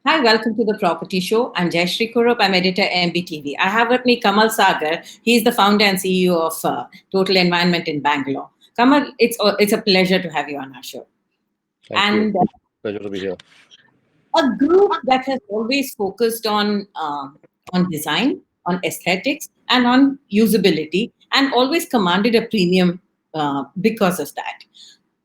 Hi, welcome to the Property Show. I'm Jayashree Kurup. I'm editor at MBTV. I have with me Kamal Sagar. He's the founder and CEO of Total Environment in Bangalore. Kamal, it's a pleasure to have you on our show. Thank you. And Pleasure to be here. a group that has always focused on design, on aesthetics, and on usability, and always commanded a premium because of that.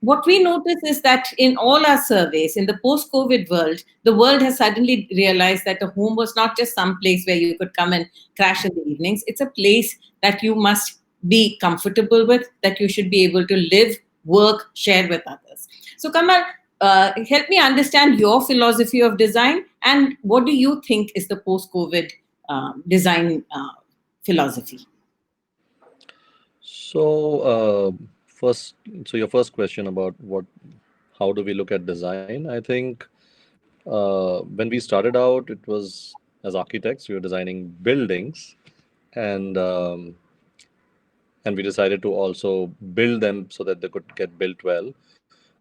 What we notice is that in all our surveys, in the post-COVID world, the world has suddenly realized that a home was not just some place where you could come and crash in the evenings. It's a place that you must be comfortable with, that you should be able to live, work, share with others. So, Kamal, help me understand your philosophy of design, and what do you think is the post-COVID design philosophy? So, first, so your first question about how do we look at design? I think when we started out, it was as architects, we were designing buildings, and and we decided to also build them so that they could get built well.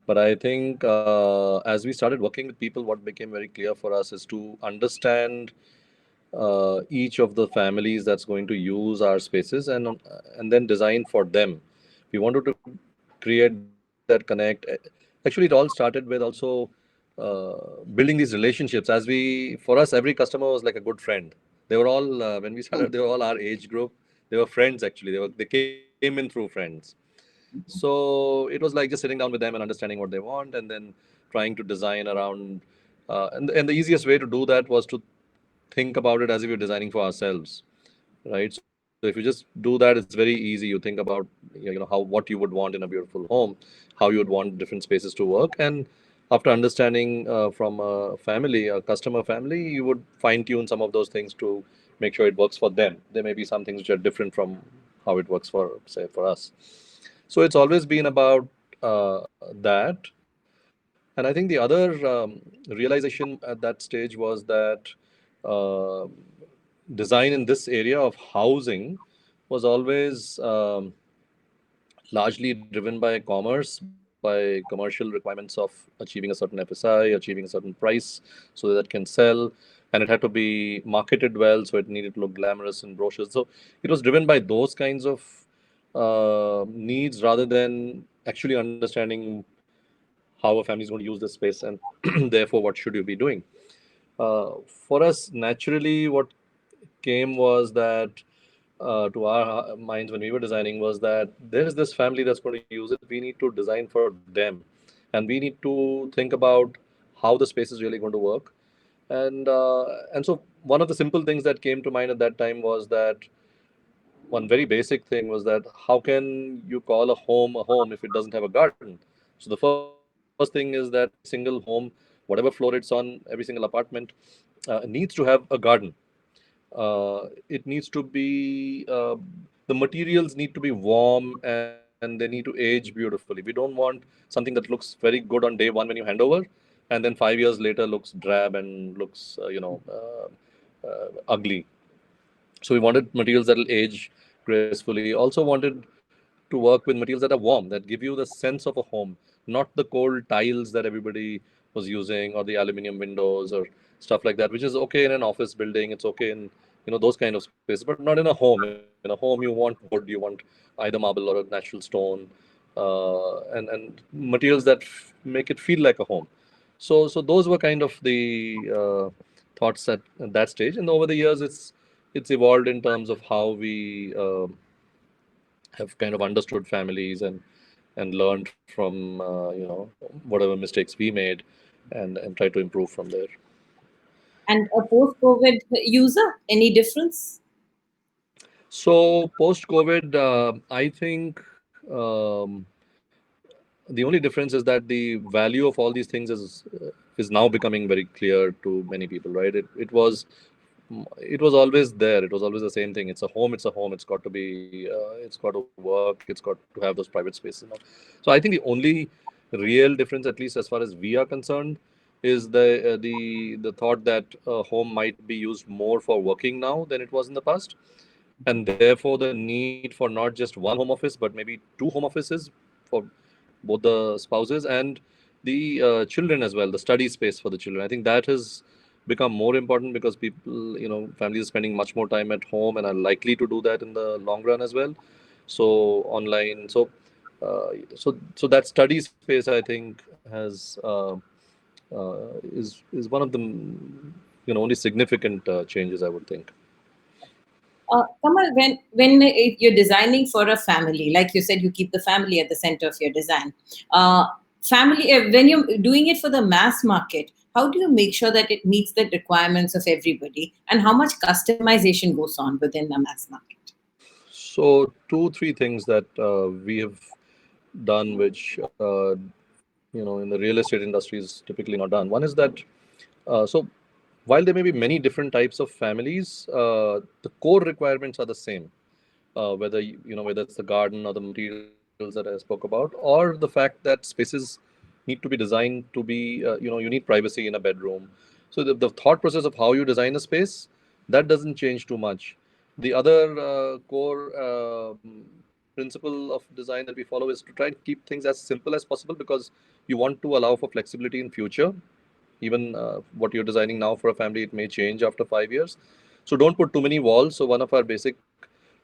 But I think as we started working with people, what became very clear for us is to understand each of the families that's going to use our spaces and then design for them. We wanted to create that connect. Actually, it all started with also building these relationships. For us, every customer was like a good friend. They were all when we started, they were all our age group. They were friends actually. They came in through friends. So it was like just sitting down with them and understanding what they want, and then trying to design around. And the easiest way to do that was to think about it as if you're designing for ourselves, right? So if you just do that, it's very easy. You think about how what you would want in a beautiful home, how you would want different spaces to work, and after understanding from a family, a customer family, you would fine tune some of those things to make sure it works for them. There may be some things which are different from how it works for, say, for us. So it's always been about that. And I think the other realization at that stage was that uh, design in this area of housing was always largely driven by commerce, by commercial requirements of achieving a certain FSI, achieving a certain price so that it can sell. And it had to be marketed well, so it needed to look glamorous in brochures. So it was driven by those kinds of needs rather than actually understanding how a family is going to use this space and therefore what should you be doing. For us, naturally, what came was that to our minds when we were designing was that there is this family that's going to use it. We need to design for them, and we need to think about how the space is really going to work. And so one of the simple things that came to mind at that time was that one very basic thing was that how can you call a home if it doesn't have a garden? So the first thing is that every single home, whatever floor it's on, every single apartment needs to have a garden. It needs to be the materials need to be warm and they need to age beautifully. We don't want something that looks very good on day one when you hand over, and then 5 years later looks drab and looks ugly. So we wanted materials that will age gracefully. Also wanted to work with materials that are warm, that give you the sense of a home, not the cold tiles that everybody was using or the aluminium windows or stuff like that, which is okay in an office building. It's okay in those kind of spaces, but not in a home. In a home, you want wood, you want either marble or a natural stone, and materials that make it feel like a home. So those were kind of the thoughts at that stage, and over the years, it's evolved in terms of how we have kind of understood families and learned from whatever mistakes we made, and try to improve from there. And a post-COVID user, any difference? So post COVID, I think the only difference is that the value of all these things is now becoming very clear to many people, right? It was always there. It was always the same thing. It's a home. It's a home. It's got to be. It's got to work. It's got to have those private spaces now. So I think the only real difference, at least as far as we are concerned, is the thought that a home might be used more for working now than it was in the past, and therefore the need for not just one home office but maybe two home offices for both the spouses and the children as well, the study space for the children. I think that has become more important because people, families are spending much more time at home and are likely to do that in the long run as well. So online, so that study space, I think, has is one of the only significant changes, I would think. Kamal, if you're designing for a family, like you said, you keep the family at the center of your design. Family, when you're doing it for the mass market, how do you make sure that it meets the requirements of everybody, and how much customization goes on within the mass market? So two, three things that we have done, which in the real estate industry is typically not done. One is that so while there may be many different types of families, the core requirements are the same. Whether whether it's the garden or the materials that I spoke about, or the fact that spaces need to be designed to be you need privacy in a bedroom. So the thought process of how you design a space, that doesn't change too much. The other core principle of design that we follow is to try and keep things as simple as possible, because you want to allow for flexibility in future. Even what you're designing now for a family, it may change after 5 years. So don't put too many walls. So one of our basic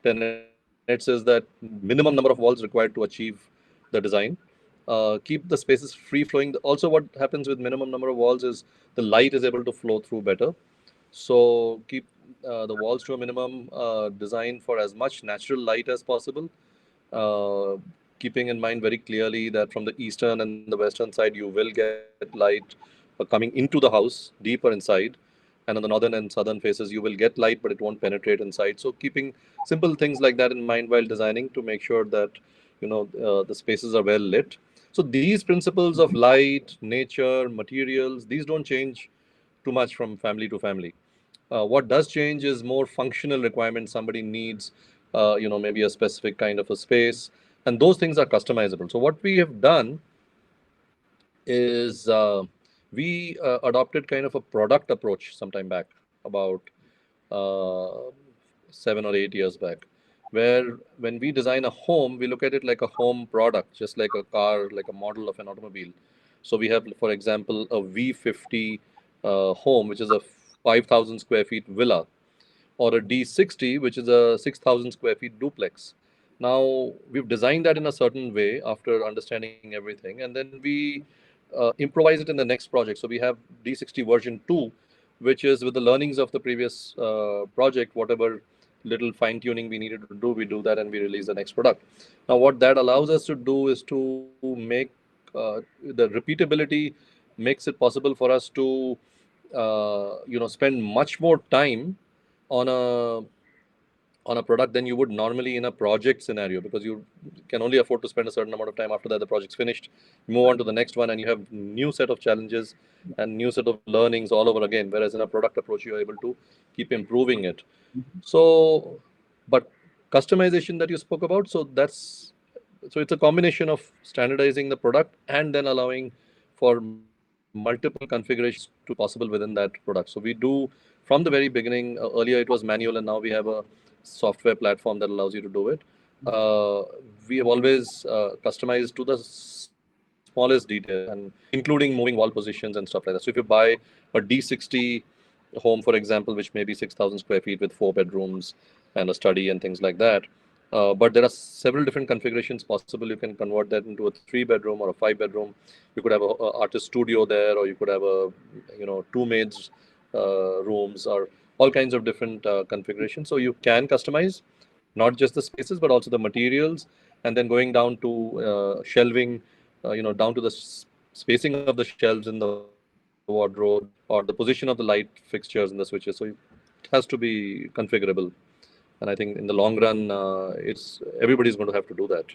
tenets is that minimum number of walls required to achieve the design. Keep the spaces free flowing. Also, what happens with minimum number of walls is the light is able to flow through better. So keep the walls to a minimum, design for as much natural light as possible, uh, keeping in mind very clearly that from the eastern and the western side you will get light coming into the house deeper inside, and on the northern and southern faces you will get light but it won't penetrate inside. So keeping simple things like that in mind while designing to make sure that the spaces are well lit. So these principles of light, nature, materials, these don't change too much from family to family. What does change is more functional requirements. Somebody needs, maybe a specific kind of a space, and those things are customizable. So what we have done is we adopted kind of a product approach sometime back, about uh, 7 or 8 years back, where when we design a home, we look at it like a home product, just like a car, like a model of an automobile. So we have, for example, a V50 home, which is a 5,000 square feet villa, or a D60, which is a 6,000 square feet duplex. Now, we've designed that in a certain way after understanding everything, and then we improvise it in the next project. So we have D60 version 2, which is with the learnings of the previous project, whatever little fine tuning we needed to do, we do that and we release the next product. Now, what that allows us to do is to make the repeatability makes it possible for us to spend much more time on a product than you would normally in a project scenario, because you can only afford to spend a certain amount of time. After that, the project's finished, you move on to the next one, and you have new set of challenges and new set of learnings all over again. Whereas in a product approach, you're able to keep improving it. So, but customization that you spoke about, so it's a combination of standardizing the product and then allowing for multiple configurations to be possible within that product. So we do from the very beginning. Earlier it was manual, and now we have a software platform that allows you to do it. Uh, we have always customized to the smallest details, and including moving wall positions and stuff like that. So if you buy a D60 home, for example, which may be 6,000 square feet with 4 bedrooms and a study and things like that. But there are several different configurations possible. You can convert that into a 3 bedroom or a 5 bedroom. You could have a artist studio there, or you could have a two maids rooms, or all kinds of different configurations. So you can customize not just the spaces but also the materials, and then going down to shelving, down to the spacing of the shelves in the wardrobe, or the position of the light fixtures and the switches. So it has to be configurable, and I think in the long run, it's everybody's going to have to do that.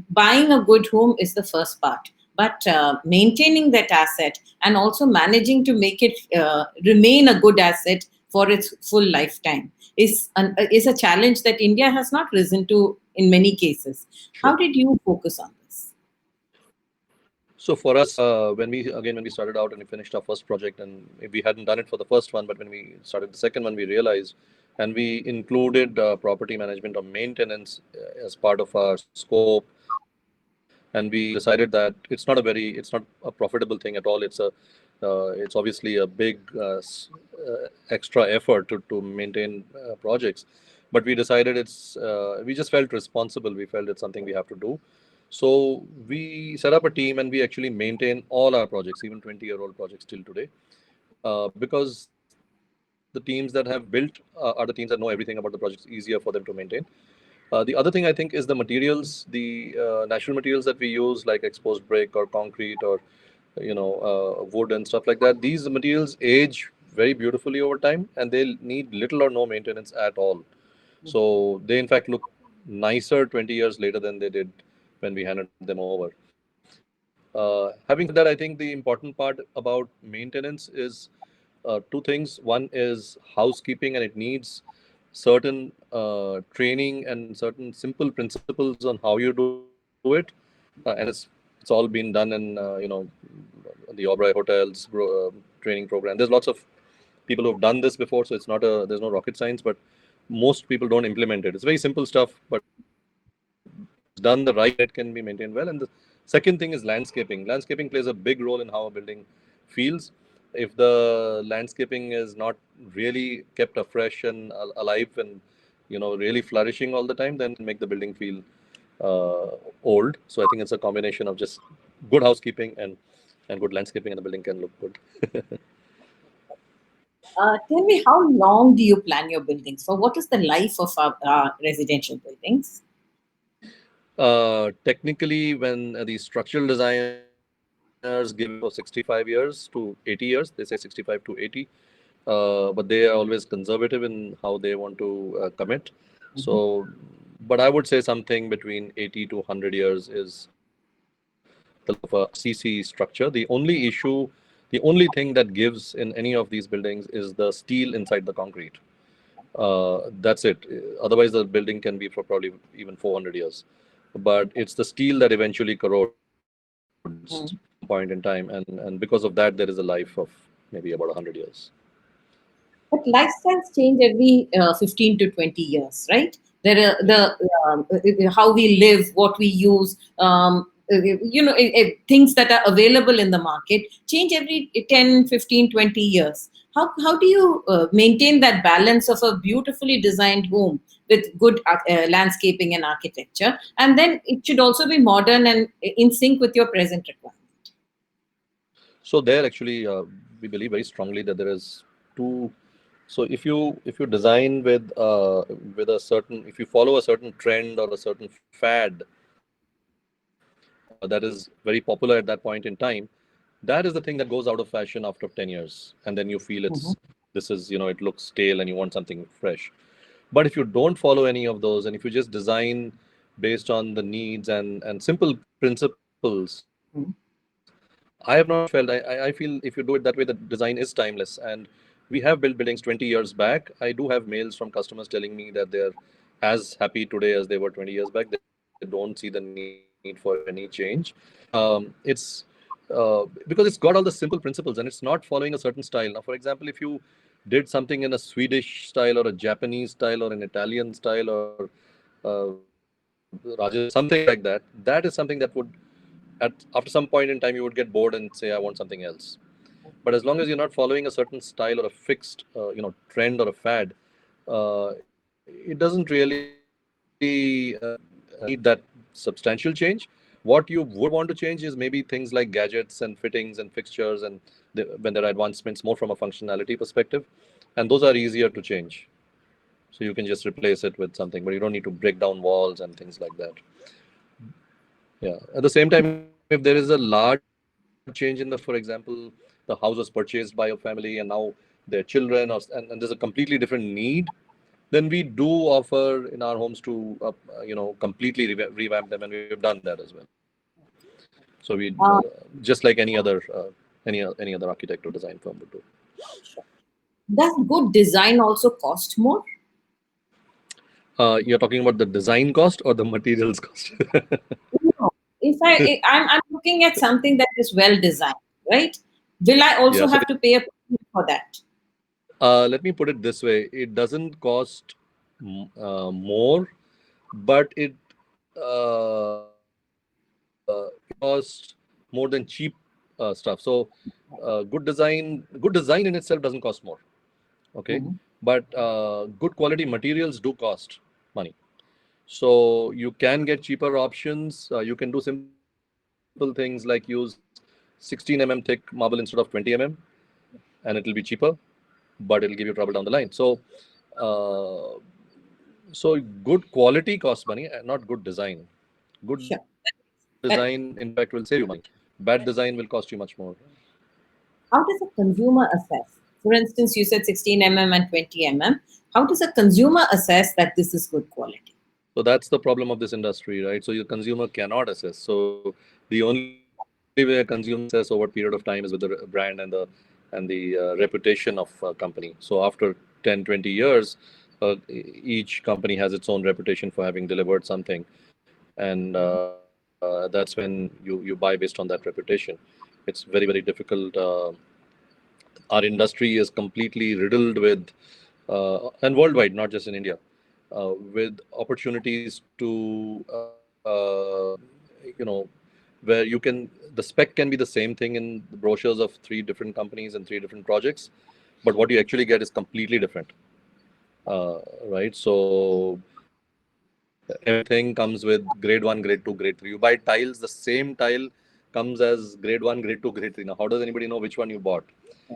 Buying a good home is the first part, but maintaining that asset and also managing to make it remain a good asset for its full lifetime is a challenge that India has not risen to in many cases. How Sure. did you focus on this? So for us, when we started out and we finished our first project, and we hadn't done it for the first one, but when we started the second one, we realized, and we included property management or maintenance as part of our scope, and we decided that it's not a profitable thing at all. It's a It's obviously a big extra effort to maintain projects, but we decided we just felt responsible. We felt it's something we have to do. So we set up a team and we actually maintain all our projects, even 20-year-old projects till today, because the teams that have built are the teams that know everything about the projects, easier for them to maintain. The other thing I think is the materials, the natural materials that we use, like exposed brick or concrete or wood and stuff like that. These materials age very beautifully over time, and they need little or no maintenance at all. So they in fact look nicer 20 years later than they did when we handed them over. Having said that, I think the important part about maintenance is two things. One is housekeeping, and it needs certain training and certain simple principles on how you do it. And it's all been done in the Oberoi Hotels training program. There's lots of people who've done this before, so there's no rocket science, but most people don't implement it. It's very simple stuff, but if it's done the right way, it can be maintained well. And the second thing is landscaping. Landscaping plays a big role in how a building feels. If the landscaping is not really kept afresh and alive and really flourishing all the time, then it can make the building feel old. So I think it's a combination of just good housekeeping and good landscaping, and the building can look good. Tell me, how long do you plan your buildings for? What is the life of our residential buildings? Technically, when the structural designers give it for 65 years to 80 years, they say 65 to 80, but they are always conservative in how they want to commit. Mhm. So, but I would say something between 80 to 100 years is the life of a CC structure. The only thing that gives in any of these buildings is the steel inside the concrete. That's it. Otherwise, the building can be for probably even 400 years. But it's the steel that eventually corrodes at some point in time, and because of that, there is a life of maybe about 100 years. But lifestyles change every 15 to 20 years, right? There are Yeah. how we live, what we use, things that are available in the market change every 10, 15, 20 years. How do you maintain that balance of a beautifully designed home with good landscaping and architecture? And then it should also be modern and in sync with your present requirement. So there actually we believe very strongly that there is two. So if you design with a certain, if you follow a certain trend or a certain fad that is very popular at that point in time, that is the thing that goes out of fashion after 10 years, and then you feel it looks stale and you want something fresh. But if you don't follow any of those, and if you just design based on the needs and simple principles, I have not felt, I feel if you do it that way, the design is timeless. And we have built buildings 20 years back. I do have mails from customers telling me that they're as happy today as they were 20 years back. They don't see the need for any change. It's because it's got all the simple principles and it's not following a certain style. Now, for example, if you did something in a Swedish style or a Japanese style or an Italian style or Rajasthan, something like that, that is something that would, after some point in time, you would get bored and say, I want something else. But as long as you're not following a certain style or a fixed, trend or a fad, it doesn't really need that substantial change. What you would want to change is maybe things like gadgets and fittings and fixtures, and when there are advancements more from a functionality perspective, and those are easier to change. So you can just replace it with something, but you don't need to break down walls and things like that. Yeah. At the same time, if there is a large change in for example, the house was purchased by a family and now their children, and there's a completely different need, then we do offer in our homes to, completely revamp them, and we've done that as well. So we, just like any other architect or design firm would do. Does good design also cost more? You're talking about the design cost or the materials cost? No. I'm looking at something that is well designed, right? Will I Yeah. also So have to pay a premium for that? let me put it this way: it doesn't cost more, but it costs more than cheap stuff. So Good design in itself doesn't cost more. Okay, Mhm. but good quality materials do cost money. So you can get cheaper options. You can do simple things like use 16 thick marble instead of 20 and it will be cheaper, but it'll give you trouble down the line. Uh, so good quality costs money, not good design. Good Sure. design, in fact, will save you money. Bad design will cost you much more. How does a consumer assess? For instance, you said 16 and 20 How does a consumer assess that this is good quality? So that's the problem of this industry, right? So your consumer cannot assess. So the only way a consumer can assess over a period of time is with the brand and the reputation of a company. So after 10, 20 years, each company has its own reputation for having delivered something, and that's when you buy based on that reputation. It's very, very difficult. Our industry is completely riddled with, and worldwide, not just in India, with opportunities to, you know, where you can, the spec can be the same thing in the brochures of three different companies and three different projects, but what you actually get is completely different. Right? So everything comes with grade one, grade two, grade three. You buy tiles, the same tile comes as grade one, grade two, grade three. Now, how does anybody know which one you bought?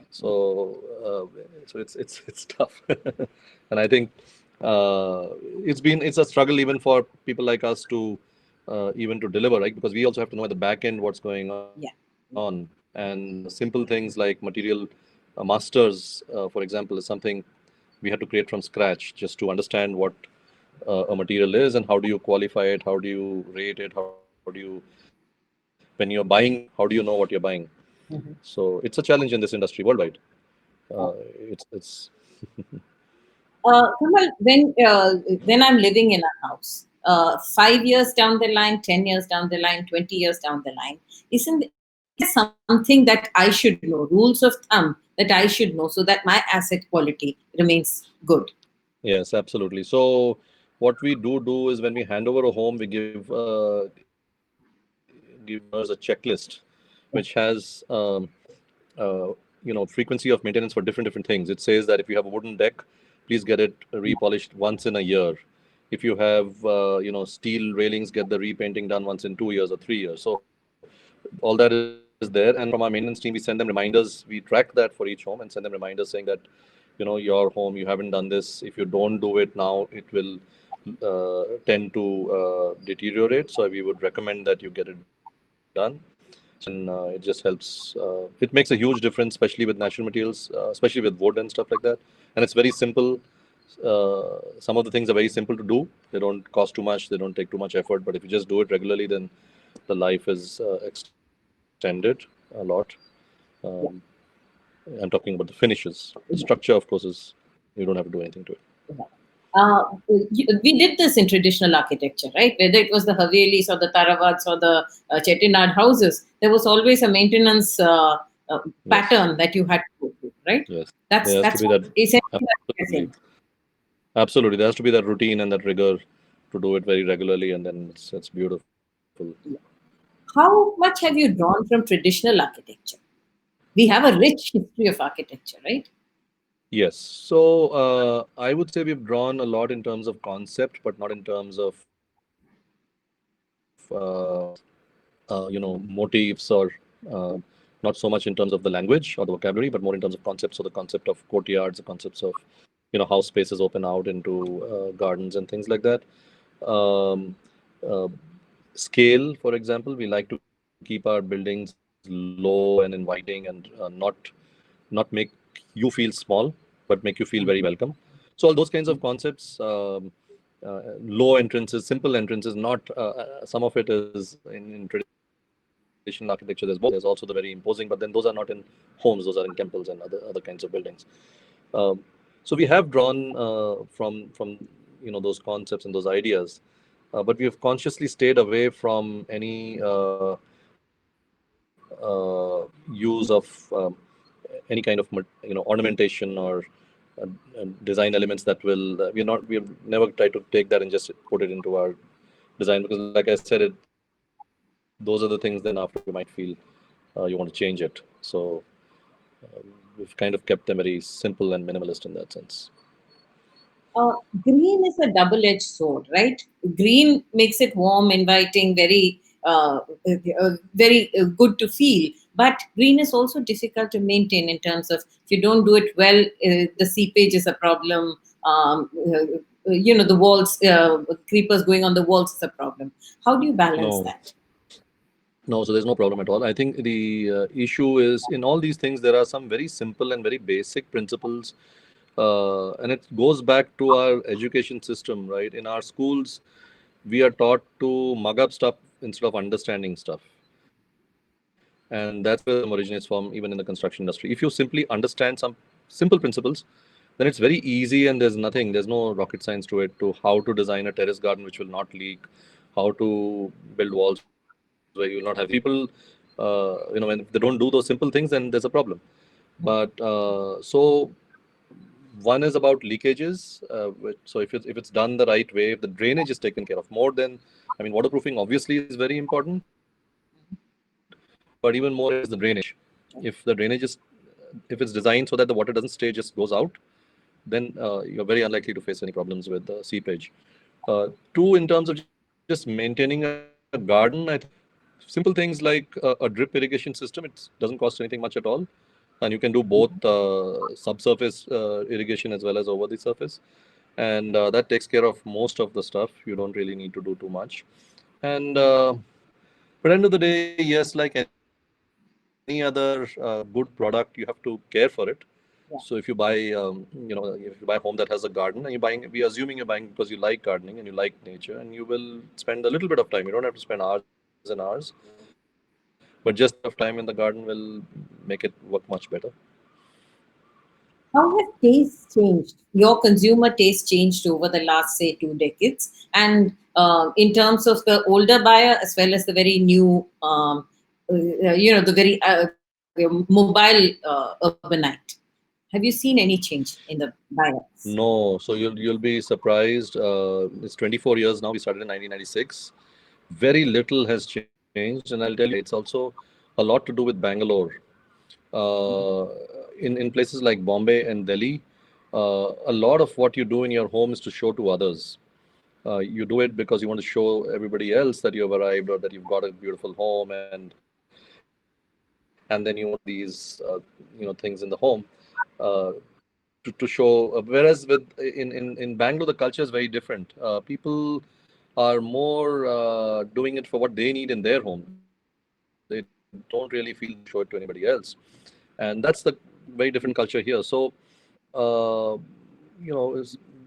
So it's tough, and I think it's a struggle even for people like us to even to deliver, right? Because we also have to know at the back end what's going on, Yeah. and simple things like material masters, for example, is something we had to create from scratch just to understand what a material is and how do you qualify it, how do you rate it, how do you, when you're buying it, how do you know what you're buying? So it's a challenge in this industry worldwide. It's Kamal, when I'm living in a house, 5 years down the line, 10 years down the line, 20 years down the line, is there something that I should know, rules of thumb that I should know, so that my asset quality remains good? Yes, absolutely. So what we do is when we hand over a home, we give customers a checklist, which has frequency of maintenance for different things. It says that if you have a wooden deck, please get it repolished once in a year. If you have steel railings, get the repainting done once in 2 years or 3 years. So all that is there, and from our maintenance team, we send them reminders. We track that for each home and send them reminders saying that your home, you haven't done this. If you don't do it now, it will tend to deteriorate. So we would recommend that you get it done, and it just helps. It makes a huge difference, especially with natural materials, especially with wood and stuff like that. And it's very simple. Some of the things are very simple to do. They don't cost too much. They don't take too much effort. But if you just do it regularly, then the life is extended a lot. Um, Yeah. I'm talking about the finishes. The structure, of course, is you don't have to do anything to it. Yeah. We did this in traditional architecture, right? Whether it was the Havelis or the Taravats or the Chettinad houses, there was always a maintenance Yes, pattern that you had to go through, right? yes. There has to That's be that. essentially what we're Absolutely, saying. absolutely. There has to be that routine and that rigor to do it very regularly, and then it's beautiful. Yeah. How much have you drawn from traditional architecture? We have a rich history of architecture, right? Yes. So I would say we've drawn a lot in terms of concept, but not in terms of motifs or uh, not so much in terms of the language or the vocabulary, but more in terms of concepts. So the concept of courtyards, the concepts of how spaces open out into gardens and things like that. Um, uh, Scale, for example, we like to keep our buildings low and inviting and not make you feel small, but make you feel very welcome. So all those kinds of concepts, low entrances, simple entrances, not some of it is in traditional architecture. There's both. There's also the very imposing, but then those are not in homes. Those are in temples and other kinds of buildings. Um, so we have drawn from those concepts and those ideas, but we have consciously stayed away from any use of any kind of ornamentation or design elements that will we have never tried to take that and just put it into our design, because like I said, those are the things then after you might feel you want to change it. So We've kind of kept them very simple and minimalist in that sense. Green is a double-edged sword, right? Green makes it warm, inviting, very good to feel. But green is also difficult to maintain in terms of if you don't do it well, the seepage is a problem. The walls, creepers going on the walls is a problem. How do you balance that? No, no, so there's no problem at all. I think the issue is in all these things, there are some very simple and very basic principles. And it goes back to our education system, right? In our schools, we are taught to mug up stuff instead of understanding stuff. And that's where the problem originates from, even in the construction industry. If you simply understand some simple principles, then it's very easy and there's no rocket science to it, to how to design a terrace garden which will not leak, how to build walls where you will not have leaks. But people, when they don't do those simple things, then there's a problem. But so one is about leakages. So if it's done the right way, if the drainage is taken care of more than, I mean, waterproofing obviously is very important, but even more important is the drainage. If the drainage is, if it's designed so that the water doesn't stay, just goes out, then you're very unlikely to face any problems with seepage. Two, in terms of just maintaining a garden, I think simple things like a drip irrigation system, it doesn't cost anything much at all. And you can do both subsurface irrigation as well as over the surface. And that takes care of most of the stuff. You don't really need to do too much. And but end of the day, yes, like any other good product, you have to care for it. So if you buy, if you buy a home that has a garden, and we assuming you're buying because you like gardening and you like nature, and you will spend a little bit of time. You don't have to spend hours and hours, but just a little bit of time in the garden will make it work much better. How have tastes changed? Your consumer taste changed over the last, say, 2 decades, and in terms of the older buyer as well as the very new, the very mobile urbanite. Have you seen any change in the buyers? No, so you'll be surprised. It's 24 years now. We started in 1996. Very little has changed, and I'll tell you why. It's also a lot to do with Bangalore. In places like Bombay and Delhi, a lot of what you do in your home is to show to others. You do it because you want to show everybody else that you've arrived or that you've got a beautiful home, and then you want to show these things in the home. Uh, to show. Whereas in Bangalore, the culture is very different. People are more doing it for what they need in their home. They don't really feel the need to show it to anybody else, and that's the very different culture here. So, uh,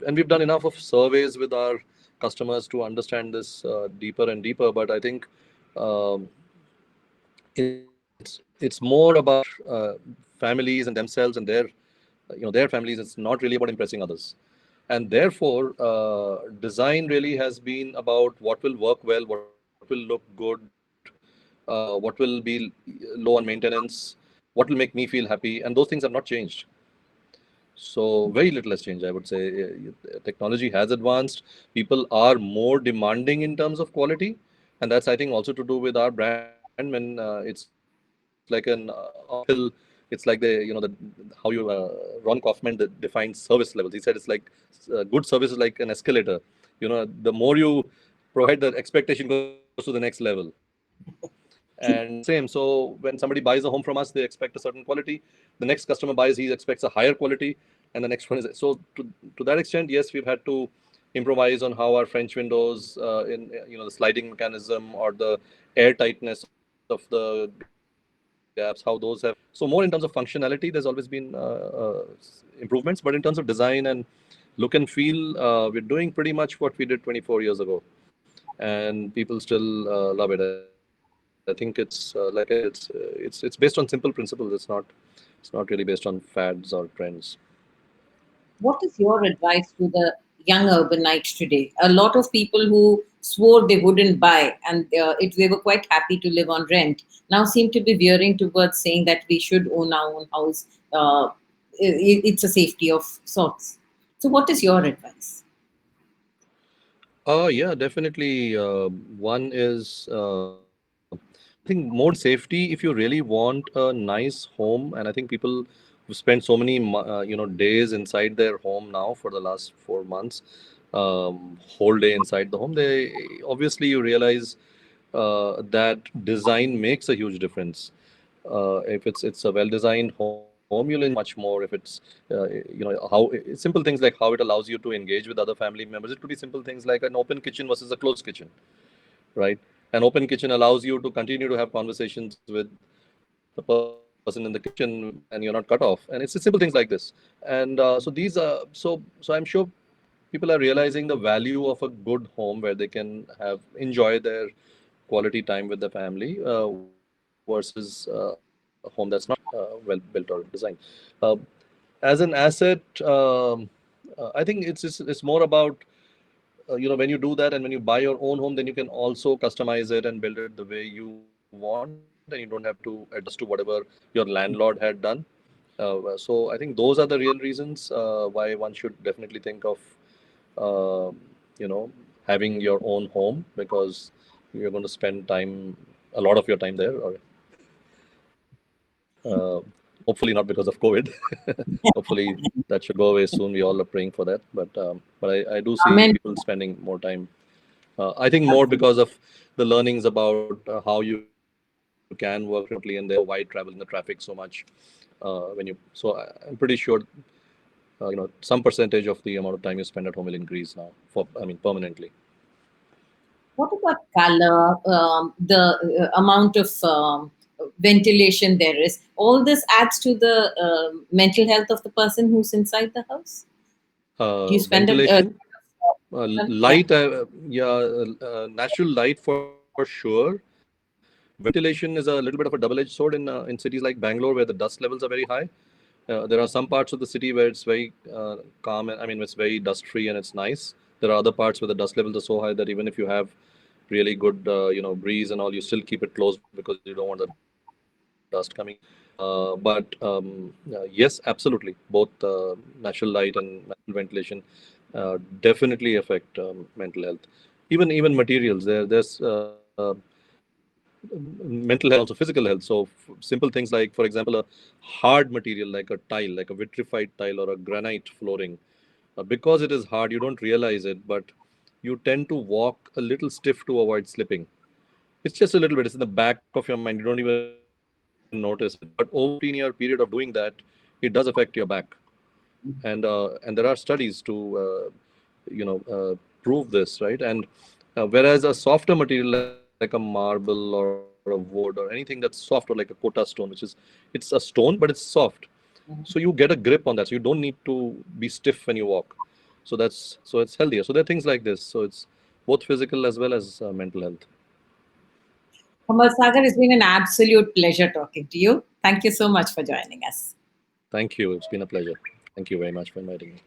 and we've done enough of surveys with our customers to understand this deeper and deeper. But I think um, it's more about families and themselves and their families. It's not really about impressing others, and therefore design really has been about what will work well, what will look good, what will be low on maintenance, what will make me feel happy, and those things have not changed. So very little has changed, I would say. Technology has advanced. People are more demanding in terms of quality, and that's, I think, also to do with our brand. When it's like an uphill, it's like how Ron Kaufman defines service levels. He said it's like good service is like an escalator. The more you provide, the expectation goes to the next level. And same. So when somebody buys a home from us, they expect a certain quality. The next customer buys, he expects a higher quality, and the next one is so. To that extent, yes, we've had to improvise on how our French windows, in the sliding mechanism or the air tightness of the gaps, how those have. So more in terms of functionality, there's always been improvements, but in terms of design and look and feel, we're doing pretty much what we did 24 years ago, and people still love it. I think it's like I said, it's based on simple principles. It's not really based on fads or trends. What is your advice to the young urbanites today? A lot of people who swore they wouldn't buy and they were quite happy to live on rent now seem to be veering towards saying that we should own our own house. It's a safety of sorts. So, what is your advice? Yeah, definitely. One is think more than safety, if you really want a nice home, and I think people who spend so many days inside their home now for the last 4 months, whole day inside the home, they obviously you realize that design makes a huge difference. If it's a well designed home, you'll enjoy it much more. If it's how simple things like how it allows you to engage with other family members. It could be simple things like an open kitchen versus a closed kitchen, right? An open kitchen allows you to continue to have conversations with the person in the kitchen and you're not cut off. And it's simple things like this. And so I'm sure people are realizing the value of a good home where they can have enjoy their quality time with the family versus a home that's not well built or designed. Uh, as an asset, I think it's more about when you do that and when you buy your own home, then you can also customize it and build it the way you want, and you don't have to adjust to whatever your landlord had done. So I think those are the real reasons why one should definitely think of uh, having your own home, because you're going to spend time, a lot of your time there, or hopefully not because of COVID. Hopefully that should go away soon. We all are praying for that. But I do see Amen. people spending more time. I think more Absolutely. because of the learnings about how you can work remotely, and there's no wide travel in the traffic so much. I'm pretty sure some percentage of the amount of time you spend at home will increase now permanently. What about color, the amount of ventilation there is? All this adds to the mental health of the person who's inside the house. Do you spend a Ventilation, yeah. light, natural light for sure. Ventilation is a little bit of a double-edged sword in cities like Bangalore, where the dust levels are very high. There are some parts of the city where it's very calm, and it's very dust-free and it's nice. There are other parts where the dust levels are so high that even if you have really good breeze and all, you still keep it closed because you don't want the dust coming in. But yes, absolutely, both natural light and natural ventilation definitely affect mental health. Even materials, there's mental health and also physical health. So simple things like, for example, a hard material like a tile, like a vitrified tile or a granite flooring, because it is hard, you don't realize it, but you tend to walk a little stiff to avoid slipping. It's just a little bit. It's in the back of your mind. You don't even notice it. But over a 15-year period of doing that, it does affect your back. And there are studies to prove this, right? And whereas a softer material like a marble or a wood or anything that's soft, or like a kota stone, which is, it's a stone but it's soft, so you get a grip on that, so you don't need to be stiff when you walk. So it's healthier. So there are things like this. So it's both physical as well as mental health. Kamal Sagar, it's been an absolute pleasure talking to you. Thank you so much for joining us. Thank you. It's been a pleasure. Thank you very much for inviting me.